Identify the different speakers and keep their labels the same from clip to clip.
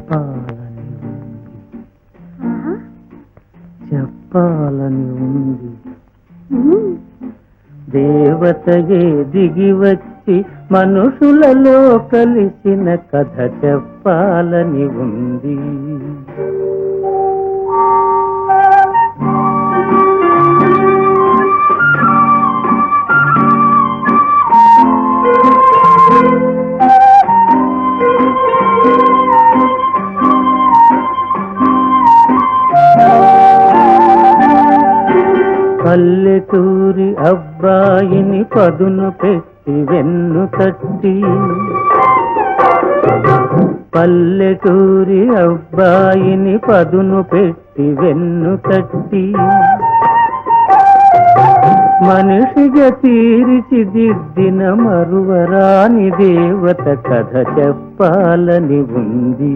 Speaker 1: చెప్పాలని చెప్పాలని ఉంది. దేవతయే దిగి వచ్చి మనుషులలో కలిసిన కథ చెప్పాలని ఉంది. పల్లెటూరి అబ్బాయిని పదును పెట్టి వెన్ను తట్టి, పల్లెటూరి అబ్బాయిని పదును పెట్టి వెన్ను తట్టి, మనిషిగా తీర్చిదిద్దిన మరువరాని దేవత కథ చెప్పాలని ఉంది.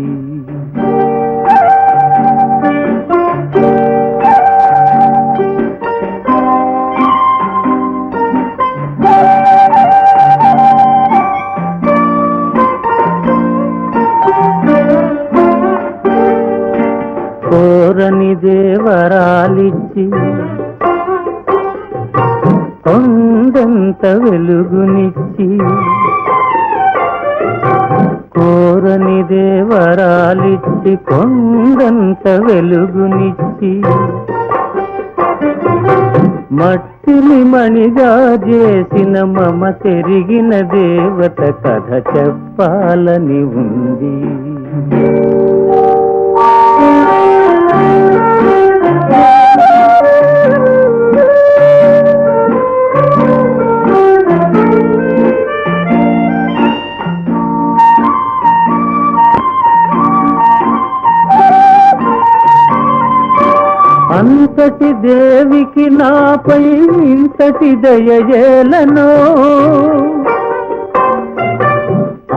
Speaker 1: కోరని దేవరాలిచ్చి కొండంత వెలుగునిచ్చి, కోరని దేవరాలిచ్చి కొండంత వెలుగునిచ్చి, మట్టిని మణిగా చేసిన మమ తెరిగిన దేవత కథ చెప్పాలని ఉంది. అంతటి దేవికి నాపై ఇంతటి దయయేలనో,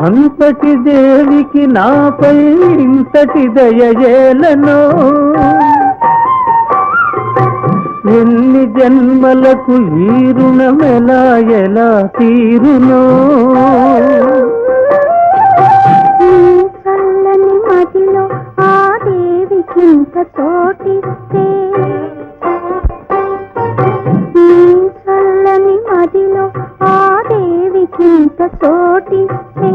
Speaker 1: అంతటి దేవికి నాపై ఇంతటి దయయేలనో, ఎన్ని జన్మలకు ఈ రుణమెలా ఎలా తీరునో.
Speaker 2: చల్లని మదిలో ఆ దేవికింత చోటిస్తే, చల్లని మదిలో ఆ దేవికింత చోటిస్తే